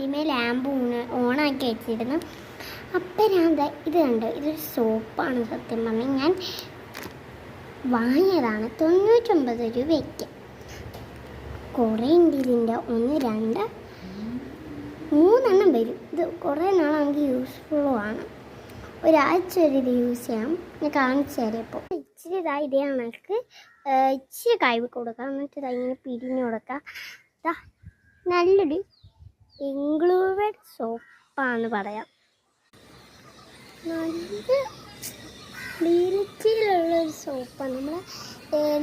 ആദ്യമേ ലാമ്പ് ഓണാക്കി വെച്ചിരുന്നു. അപ്പം ഞാൻ ഇത് കണ്ടു. ഇതൊരു സോപ്പാണ്. സത്യം പറഞ്ഞാൽ ഞാൻ വാങ്ങിയതാണ് 99 രൂപയ്ക്ക്. കുറേ ഉണ്ട് ഇതിൻ്റെ. 1 2 3 വരും. ഇത് കുറേ നാൾ നമുക്ക് യൂസ്ഫുള്ളുമാണ്. ഒരാഴ്ച വരെ ഇത് യൂസ് ചെയ്യാം. ഞാൻ കാണിച്ചു തരാം. ഇപ്പോൾ ഇച്ചിരി ഇതേ കണക്ക് ഇച്ചിരി കൈവ് കൊടുക്കാം. എന്നിട്ട് ഇങ്ങനെ പിരിഞ്ഞ് കൊടുക്കാം. നല്ലൊരു ഇൻക്ലൂഡഡ് സോപ്പാന്ന് പറയാം. നല്ല ക്ലീനിറ്റിയിലുള്ളൊരു സോപ്പാണ്.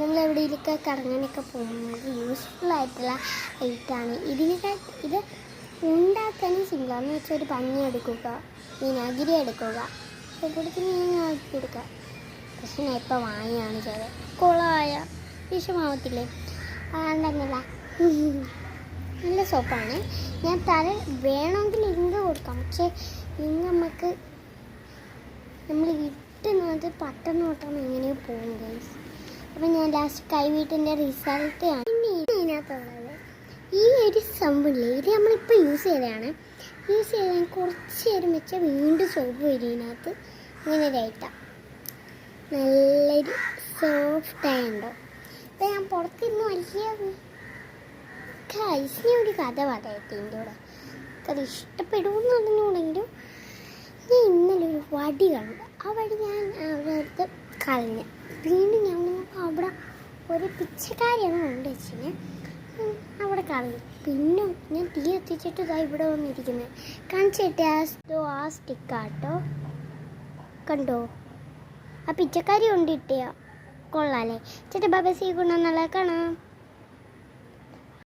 നമ്മളെവിടെയൊക്കെ കറങ്ങാനൊക്കെ പോകുന്നത് യൂസ്ഫുൾ ആയിട്ടുള്ള ഐറ്റമാണ്. ഇത് ഉണ്ടാക്കാനും സിമ്പിളാണെന്ന് വെച്ചാൽ ഒരു പഞ്ഞി എടുക്കുക, വിനാഗിരി എടുക്കുക, കൂടത്തിന് മീൻ ആക്കി എടുക്കുക. പക്ഷെ ഞാൻ ഇപ്പോൾ വാങ്ങിയാണ് ചെയ്തത്. കുളമായ വിഷമാവത്തില്ലേ? അതുകൊണ്ടല്ല, നല്ല സോപ്പാണ്. ഞാൻ വേണമെങ്കിൽ ഇങ്ക് കൊടുക്കാം. പക്ഷേ ഇങ്ക് നമ്മൾ ഇട്ടുന്നത് പെട്ടെന്ന് എങ്ങനെയോ പോകും ഗൈസ്. അപ്പം ഞാൻ ലാസ്റ്റ് കൈവീട്ടിൻ്റെ റിസൾട്ട് ആണ്. പിന്നെ ഇതിനകത്തുള്ളത് ഈ ഒരു സംഭവമില്ലേ, ഇത് നമ്മളിപ്പോൾ യൂസ് ചെയ്തതാണ്. യൂസ് ചെയ്താൽ കുറച്ച് നേരം വെച്ചാൽ വീണ്ടും സോപ്പ് വരും ഇതിനകത്ത്. ഇങ്ങനെ ഒരൈറ്റം നല്ലൊരു സോഫ്റ്റായുണ്ടോ. ഇപ്പം ഞാൻ പുറത്തിരുന്ന് വലിയ ഗൈസിനെ ഒരു കഥ പറയട്ടെ. എൻ്റെ കൂടെ അത് ഇഷ്ടപ്പെടുമെന്ന് പറഞ്ഞുകൂടെങ്കിലും ഞാൻ ഇന്നലെ ഒരു വടി കണ്ടു. ആ വടി ഞാൻ അവിടെ അടുത്ത് കളഞ്ഞു. വീണ്ടും ഞാൻ അവിടെ ഒരു പിച്ചക്കാരിയാണ് കൊണ്ടുവച്ചത്. അവിടെ കളഞ്ഞു. പിന്നെ ഞാൻ തീ എത്തിച്ചിട്ട് ഇതാ ഇവിടെ വന്നിരിക്കുന്നത്. കാണിച്ചിട്ട് ആ സ്റ്റിക്കാട്ടോ കണ്ടോ. ആ പിച്ചക്കാരി കൊണ്ടിട്ടിയാ കൊള്ളാല്ലേ. ചേട്ടാ ബൈ, സീ യു, നല്ല കാണാം.